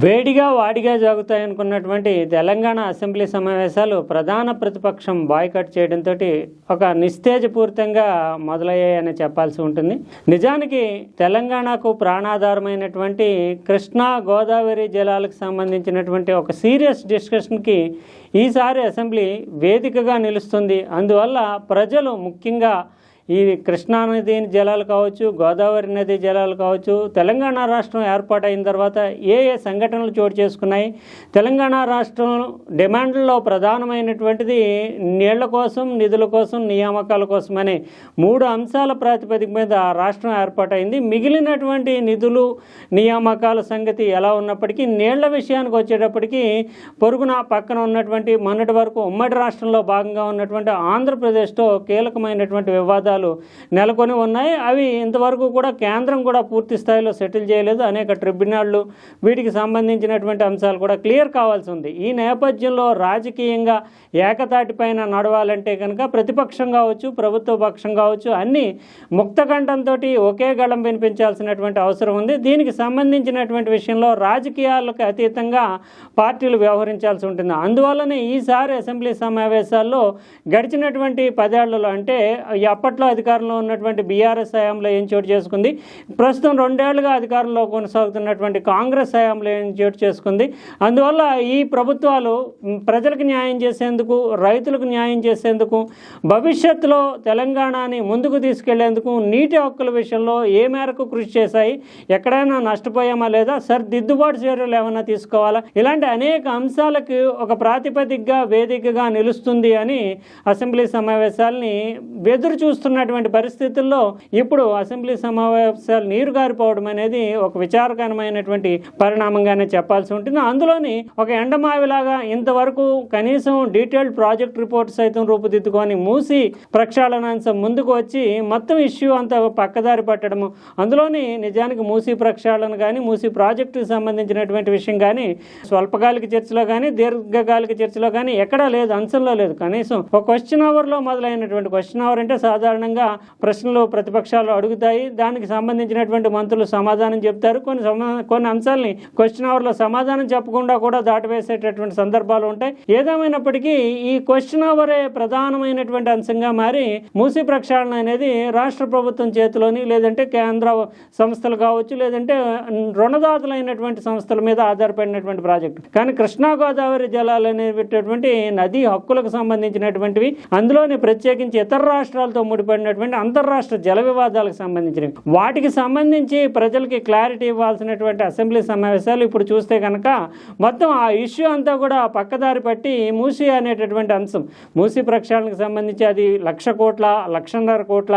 వేడిగా వాడిగా జరుగుతాయనుకున్నటువంటి తెలంగాణ అసెంబ్లీ సమావేశాలు ప్రధాన ప్రతిపక్షం బాయ్కాట్ చేయడంతో ఒక నిస్తేజపూరితంగా మొదలయ్యాయని చెప్పాల్సి ఉంటుంది. నిజానికి తెలంగాణకు ప్రాణాధారమైనటువంటి కృష్ణా గోదావరి జలాలకు సంబంధించినటువంటి ఒక సీరియస్ డిస్కషన్కి ఈసారి అసెంబ్లీ వేదికగా నిలుస్తుంది. అందువల్ల ప్రజలు ముఖ్యంగా ఈ కృష్ణా నది జలాలు కావచ్చు, గోదావరి నది జలాలు కావచ్చు, తెలంగాణ రాష్ట్రం ఏర్పాటైన తర్వాత ఏ సంఘటనలు చోటు చేసుకున్నాయి, తెలంగాణ రాష్ట్రం డిమాండ్లలో ప్రధానమైనటువంటిది నీళ్ల కోసం, నిధుల కోసం, నియామకాల కోసం అనే 3 అంశాల ప్రాతిపదిక మీద రాష్ట్రం ఏర్పాటైంది. మిగిలినటువంటి నిధులు, నియామకాల సంగతి ఎలా ఉన్నప్పటికీ నీళ్ల విషయానికి వచ్చేటప్పటికీ పొరుగున పక్కన ఉన్నటువంటి మొన్నటి వరకు ఉమ్మడి రాష్ట్రంలో భాగంగా ఉన్నటువంటి ఆంధ్రప్రదేశ్తో కీలకమైనటువంటి వివాదాలు నెలకొని ఉన్నాయి. అవి ఇంతవరకు కూడా కేంద్రం కూడా పూర్తి స్థాయిలో సెటిల్ చేయలేదు. అనేక ట్రిబ్యునళ్ళు వీటికి సంబంధించినటువంటి అంశాలు కూడా క్లియర్ కావాల్సి ఉంది. ఈ నేపథ్యంలో రాజకీయంగా ఏకతాటిపైన నడవాలంటే కనుక ప్రతిపక్షం కావచ్చు, ప్రభుత్వ పక్షం కావచ్చు, అన్నీ ముక్తకంఠంతో ఒకే గళం వినిపించాల్సినటువంటి అవసరం ఉంది. దీనికి సంబంధించినటువంటి విషయంలో రాజకీయాలకు అతీతంగా పార్టీలు వ్యవహరించాల్సి ఉంటుంది. అందువల్లనే ఈసారి అసెంబ్లీ సమావేశాల్లో గడిచినటువంటి 10 ఏళ్లలో అంటే అప్పట్లో అధికారంలో ఉన్నటువంటి బీఆర్ఎస్ హయాంలో ఏం చోటు చేసుకుంది, ప్రస్తుతం 2 ఏళ్లుగా అధికారంలో కొనసాగుతున్నటువంటి కాంగ్రెస్ హయాంలో ఏం చోటు చేసుకుంది. అందువల్ల ఈ ప్రభుత్వాలు ప్రజలకు న్యాయం చేసేందుకు, రైతులకు న్యాయం చేసేందుకు, భవిష్యత్తులో తెలంగాణని ముందుకు తీసుకెళ్లేందుకు నీటి హక్కుల విషయంలో ఏ మేరకు కృషి చేశాయి, ఎక్కడైనా నష్టపోయామా లేదా, దిద్దుబాటు చర్యలు ఏమైనా తీసుకోవాలా, ఇలాంటి అనేక అంశాలకు ఒక ప్రాతిపదికగా వేదికగా నిలుస్తుంది అని అసెంబ్లీ సమావేశాలని ఎదురు చూస్తున్నటువంటి పరిస్థితుల్లో ఇప్పుడు అసెంబ్లీ సమావేశాలు నీరు గారిపోవడం అనేది ఒక విచారకరమైనటువంటి పరిణామంగానే చెప్పాల్సి ఉంటుంది. అందులోని ఒక ఎండమావిలాగా ఇంతవరకు కనీసం డీటెయిల్డ్ ప్రాజెక్ట్ రిపోర్ట్ సైతం రూపుదిద్దుకొని మూసి ప్రక్షాళనాంశం ముందుకు వచ్చి మొత్తం ఇష్యూ అంతా పక్కదారి పట్టడము, అందులోని నిజానికి మూసి ప్రక్షాళన కానీ, మూసి ప్రాజెక్టుకు సంబంధించినటువంటి విషయం కానీ స్వల్పకాలిక చర్చలో కానీ, దీర్ఘకాలిక చర్చలో కానీ ఎక్కడా లేదు, అంశంలో లేదు. కనీసం ఒక క్వశ్చన్ అవర్లో మొదలైనటువంటి క్వశ్చన్ అవర్ అంటే సాధారణంగా ప్రశ్నలు ప్రతిపక్షాలు అడుగుతాయి, దానికి సంబంధించినటువంటి మంత్రులు సమాధానం చెప్తారు. కొన్ని అంశాలని క్వశ్చన్ అవర్లో సమాధానం చెప్పకుండా కూడా దాటివేసేటటువంటి సందర్భాలు ఉంటాయి. ఏదేమైనప్పటికీ ఈ క్వశ్చన్ అవరే ప్రధానమైనటువంటి అంశంగా మారి మూసి ప్రక్షాళన అనేది రాష్ట్ర ప్రభుత్వం చేతిలోని, లేదంటే కేంద్ర సంస్థలు కావచ్చు, లేదంటే రుణదాతలైనటువంటి సంస్థల మీద ఆధారపడినటువంటి ప్రాజెక్టు. కానీ కృష్ణా గోదావరి జలాలు అనేటువంటి నదీ హక్కులకు సంబంధించినటువంటివి, అందులోని ప్రత్యేకించి ఇతర రాష్ట్రాలతో ముడిపడినటువంటి అంతర్రాష్ట్ర జల వివాదాలకు సంబంధించినవి, వాటికి సంబంధించి ప్రజలకి క్లారిటీ ఇవ్వాల్సినటువంటి అసెంబ్లీ సమావేశాలు ఇప్పుడు చూస్తే కనుక మొత్తం ఆ ఇష్యూ అంతా కూడా పక్కదారి పట్టి మూసి అనేటటువంటి అంశం, మూసి ప్రక్షాళనకు సంబంధించి అది 1,00,000 కోట్ల 1,50,000 కోట్ల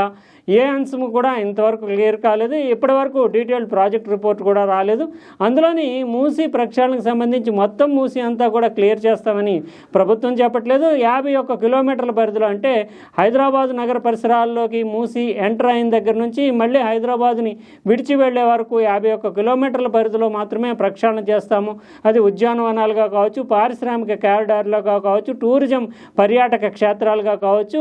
ఏ అంశము కూడా ఇంతవరకు క్లియర్ కాలేదు. ఇప్పటి వరకు డీటెయిల్డ్ ప్రాజెక్ట్ రిపోర్ట్ కూడా రాలేదు. అందులోని మూసి ప్రక్షాళనకు సంబంధించి మొత్తం మూసి అంతా కూడా క్లియర్ చేస్తామని ప్రభుత్వం చెప్పట్లేదు. 51 కిలోమీటర్ల పరిధిలో అంటే హైదరాబాద్ నగర పరిసరాల్లోకి మూసి ఎంటర్ అయిన దగ్గర నుంచి మళ్ళీ హైదరాబాద్ని విడిచి వెళ్లే వరకు 51 కిలోమీటర్ల పరిధిలో మాత్రమే ప్రక్షాళన చేస్తాము. అది ఉద్యానవనాలుగా కావచ్చు, పారిశ్రామిక కారిడార్లుగా కావచ్చు, టూరిజం పర్యాటక క్షేత్రాలుగా కావచ్చు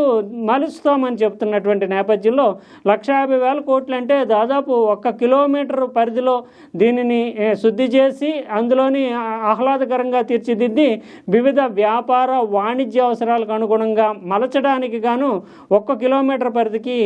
మలుస్తామని చెప్తున్నటువంటి నేపథ్యంలో 1,50,000 కోట్లు అంటే దాదాపు 1 కిలోమీటర్ పరిధిలో దీనిని శుద్ధి చేసి అందులోని ఆహ్లాదకరంగా తీర్చిదిద్ది వివిధ వ్యాపార వాణిజ్య అవసరాలకు అనుగుణంగా మలచడానికి గాను 1 కిలోమీటర్ పరిధికి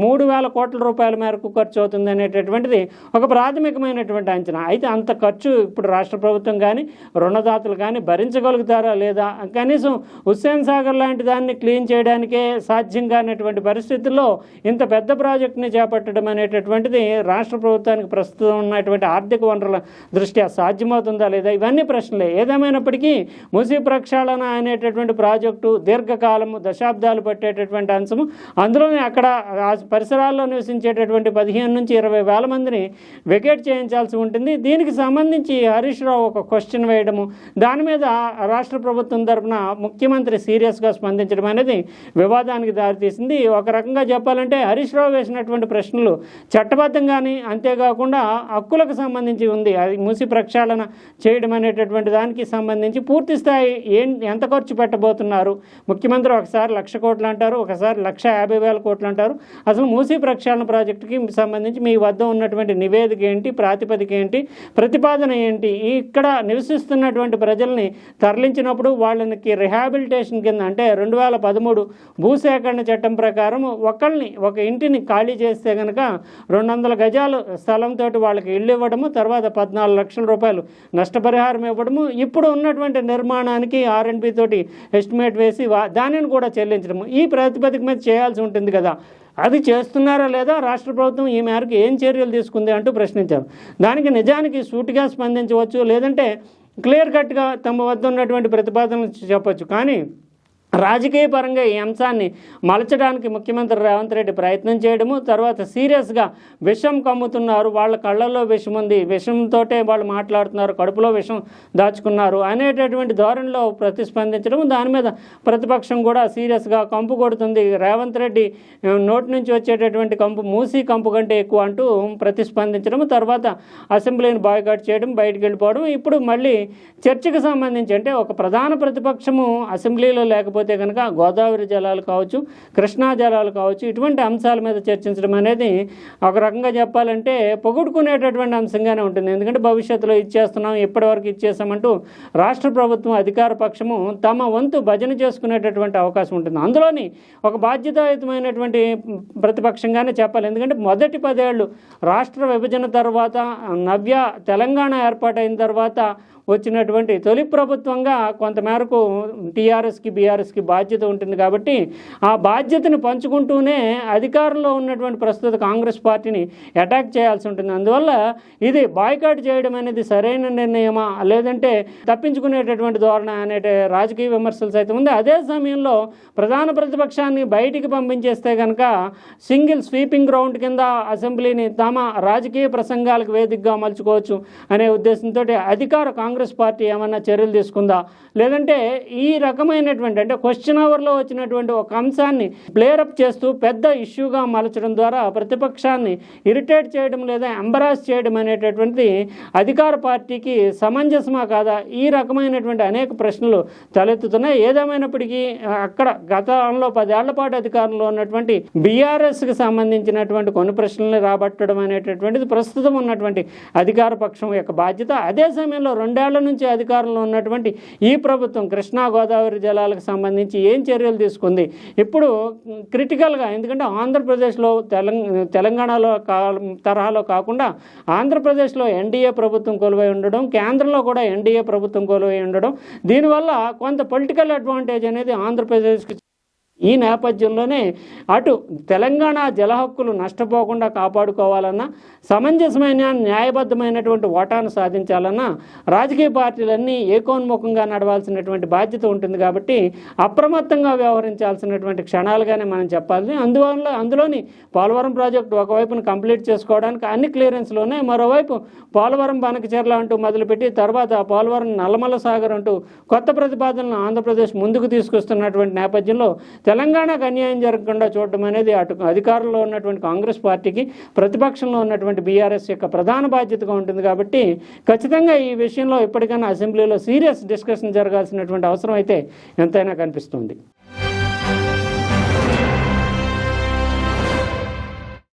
3,000 కోట్ల రూపాయల మేరకు ఖర్చు అవుతుంది అనేటటువంటిది ఒక ప్రాథమికమైనటువంటి అంచనా. అయితే అంత ఖర్చు ఇప్పుడు రాష్ట్ర ప్రభుత్వం కానీ, రుణదాతలు కానీ భరించగలుగుతారా లేదా, కనీసం హుస్సేన్ సాగర్ లాంటి దాన్ని క్లీన్ చేయడానికే సాధ్యం కానటువంటి పరిస్థితుల్లో ఇంత పెద్ద ప్రాజెక్టుని చేపట్టడం అనేటటువంటిది రాష్ట్ర ప్రభుత్వానికి ప్రస్తుతం ఉన్నటువంటి ఆర్థిక వనరుల దృష్ట్యా సాధ్యమవుతుందా లేదా, ఇవన్నీ ప్రశ్నలే. ఏదేమైనప్పటికీ మూసి ప్రక్షాళన అనేటటువంటి ప్రాజెక్టు దీర్ఘకాలము, దశాబ్దాలు పట్టేటటువంటి అంశము. అందులోనే అక్కడ పరిసరాల్లో నివసించేటటువంటి 15 నుంచి 20 వేల మందిని వెకేట్ చేయించాల్సి ఉంటుంది. దీనికి సంబంధించి హరీష్ రావు ఒక క్వశ్చన్ వేయడము, దాని మీద రాష్ట్ర ప్రభుత్వం తరఫున ముఖ్యమంత్రి సీరియస్గా స్పందించడం అనేది వివాదానికి దారితీసింది. ఒక రకంగా చెప్పాలంటే హరీష్ హరీష్ రావు వేసినటువంటి ప్రశ్నలు చట్టబద్ధంగాని, అంతేకాకుండా హక్కులకు సంబంధించి ఉంది. అది మూసి ప్రక్షాళన చేయడం అనేటటువంటి దానికి సంబంధించి పూర్తి స్థాయి ఎంత ఖర్చు పెట్టబోతున్నారు ముఖ్యమంత్రి? ఒకసారి 1,00,000 కోట్లు అంటారు, ఒకసారి 1,50,000 కోట్లు అంటారు. అసలు మూసి ప్రక్షాళన ప్రాజెక్టుకి సంబంధించి మీ వద్ద ఉన్నటువంటి నివేదిక ఏంటి, ప్రాతిపదిక ఏంటి, ప్రతిపాదన ఏంటి? ఇక్కడ నివసిస్తున్నటువంటి ప్రజల్ని తరలించినప్పుడు వాళ్ళకి రిహాబిలిటేషన్ కింద అంటే 2013 భూసేకరణ చట్టం ప్రకారం ఒక ఇంటిని ఖాళీ చేస్తే కనుక 200 గజాలు స్థలంతో వాళ్ళకి ఇల్లు ఇవ్వడము, తర్వాత 14 లక్షల రూపాయలు నష్టపరిహారం ఇవ్వడము, ఇప్పుడు ఉన్నటువంటి నిర్మాణానికి R&B తోటి ఎస్టిమేట్ వేసి దానిని కూడా చెల్లించడము, ఈ ప్రాతిపదిక మీద చేయాల్సి ఉంటుంది కదా. అది చేస్తున్నారా లేదా, రాష్ట్ర ప్రభుత్వం ఈ మేరకు ఏం చర్యలు తీసుకుంది అంటూ ప్రశ్నించారు. దానికి నిజానికి సూటిగా స్పందించవచ్చు, లేదంటే క్లియర్ కట్గా తమ వద్ద ఉన్నటువంటి ప్రతిపాదనలు చెప్పచ్చు. కానీ రాజకీయ పరంగా ఈ అంశాన్ని మలచడానికి ముఖ్యమంత్రి రేవంత్ రెడ్డి ప్రయత్నం చేయడము, తర్వాత సీరియస్గా విషం కమ్ముతున్నారు, వాళ్ళ కళ్ళల్లో విషం ఉంది, విషంతో వాళ్ళు మాట్లాడుతున్నారు, కడుపులో విషం దాచుకున్నారు అనేటటువంటి ధోరణిలో ప్రతిస్పందించడం, దాని మీద ప్రతిపక్షం కూడా సీరియస్గా కంపు కొడుతుంది. రేవంత్ రెడ్డి నోటి నుంచి వచ్చేటటువంటి కంపు మూసి కంపు కంటే ఎక్కువ అంటూ ప్రతిస్పందించడం, తర్వాత అసెంబ్లీని బాయ్కాట్ చేయడం, బయటికి వెళ్ళిపోవడం. ఇప్పుడు మళ్ళీ చర్చకు సంబంధించి అంటే ఒక ప్రధాన ప్రతిపక్షము అసెంబ్లీలో లేకపోతే కనుక గోదావరి జలాలు కావచ్చు, కృష్ణా జలాలు కావచ్చు, ఇటువంటి అంశాల మీద చర్చించడం అనేది ఒక రకంగా చెప్పాలంటే పొగుడుకునేటటువంటి అంశంగానే ఉంటుంది. ఎందుకంటే భవిష్యత్తులో ఇచ్చేస్తున్నాం, ఇప్పటివరకు ఇచ్చేసామంటూ రాష్ట్ర ప్రభుత్వం అధికార పక్షము తమ వంతు భజన చేసుకునేటటువంటి అవకాశం ఉంటుంది. అందులోని ఒక బాధ్యతాయుతమైనటువంటి ప్రతిపక్షంగానే చెప్పాలి. ఎందుకంటే మొదటి 10 ఏళ్ళు రాష్ట్ర విభజన తర్వాత నవ్య తెలంగాణ ఏర్పాటైన తర్వాత వచ్చినటువంటి తొలి ప్రభుత్వంగా కొంతమేరకు టీఆర్ఎస్కి బీఆర్ఎస్కి బాధ్యత ఉంటుంది. కాబట్టి ఆ బాధ్యతను పంచుకుంటూనే అధికారంలో ఉన్నటువంటి ప్రస్తుత కాంగ్రెస్ పార్టీని అటాక్ చేయాల్సి ఉంటుంది. అందువల్ల ఇది బాయ్కాట్ చేయడం అనేది సరైన నిర్ణయమా, లేదంటే తప్పించుకునేటటువంటి ధోరణ అనే రాజకీయ విమర్శలు సైతం ఉంది. అదే సమయంలో ప్రధాన ప్రతిపక్షాన్ని బయటికి పంపించేస్తే కనుక సింగిల్ స్వీపింగ్ గ్రౌండ్ కింద అసెంబ్లీని తమ రాజకీయ ప్రసంగాలకు వేదికగా మలుచుకోవచ్చు అనే ఉద్దేశంతో అధికార కాంగ్రెస్ పార్టీ ఏమన్నా చర్యలు తీసుకుందా, లేదంటే ఈ రకమైనటువంటి అంటే క్వశ్చన్ అవర్లో వచ్చినటువంటి ఒక అంశాన్ని ప్లేరప్ చేస్తూ పెద్ద ఇష్యూగా మలచడం ద్వారా ప్రతిపక్షాన్ని ఇరిటేట్ చేయడం లేదా ఎంబరాస్ చేయడం అనేటటువంటిది అధికార పార్టీకి సమంజసమా కాదా, ఈ రకమైనటువంటి అనేక ప్రశ్నలు తలెత్తుతున్నాయి. ఏదేమైనప్పటికీ అక్కడ గతంలో 10 ఏళ్ల పాటు అధికారంలో ఉన్నటువంటి బీఆర్ఎస్కి సంబంధించినటువంటి కొన్ని ప్రశ్నల్ని రాబట్టడం అనేటటువంటిది ప్రస్తుతం ఉన్నటువంటి అధికార పక్షం యొక్క బాధ్యత. అదే సమయంలో 2 ఏళ్ల నుంచి అధికారంలో ఉన్నటువంటి ఈ ప్రభుత్వం కృష్ణా గోదావరి జలాలకు సంబంధించి ఏం చర్యలు తీసుకుంది ఇప్పుడు క్రిటికల్గా? ఎందుకంటే ఆంధ్రప్రదేశ్లో తెలంగాణలో తరహాలో కాకుండా ఆంధ్రప్రదేశ్లో ఎన్డీఏ ప్రభుత్వం కొలువై ఉండడం, కేంద్రంలో కూడా ఎన్డీఏ ప్రభుత్వం కొలువై ఉండడం, దీనివల్ల కొంత పొలిటికల్ అడ్వాంటేజ్ అనేది ఆంధ్రప్రదేశ్కి. ఈ నేపథ్యంలోనే అటు తెలంగాణ జల హక్కులు నష్టపోకుండా కాపాడుకోవాలన్నా, సమంజసమైన న్యాయబద్ధమైనటువంటి ఓటాను సాధించాలన్నా రాజకీయ పార్టీలన్నీ ఏకోన్ముఖంగా నడవాల్సినటువంటి బాధ్యత ఉంటుంది. కాబట్టి అప్రమత్తంగా వ్యవహరించాల్సినటువంటి క్షణాలుగానే మనం చెప్పాలి. అందులోని పోలవరం ప్రాజెక్టు ఒకవైపును కంప్లీట్ చేసుకోవడానికి అన్ని క్లియరెన్స్లు ఉన్నాయి, మరోవైపు పోలవరం బనకచెర్ల అంటూ మొదలుపెట్టి తర్వాత పోలవరం నల్లమల్ల సాగర్ అంటూ కొత్త ప్రతిపాదనలు ఆంధ్రప్రదేశ్ ముందుకు తీసుకొస్తున్నటువంటి నేపథ్యంలో తెలంగాణకు అన్యాయం జరగకుండా చూడడం అనేది అటు అధికారంలో ఉన్నటువంటి కాంగ్రెస్ పార్టీకి, ప్రతిపక్షంలో ఉన్నటువంటి బీఆర్ఎస్ యొక్క ప్రధాన బాధ్యతగా ఉంటుంది. కాబట్టి ఖచ్చితంగా ఈ విషయంలో ఇప్పటికైనా అసెంబ్లీలో సీరియస్ డిస్కషన్ జరగాల్సినటువంటి అవసరం అయితే ఎంతైనా కనిపిస్తుంది.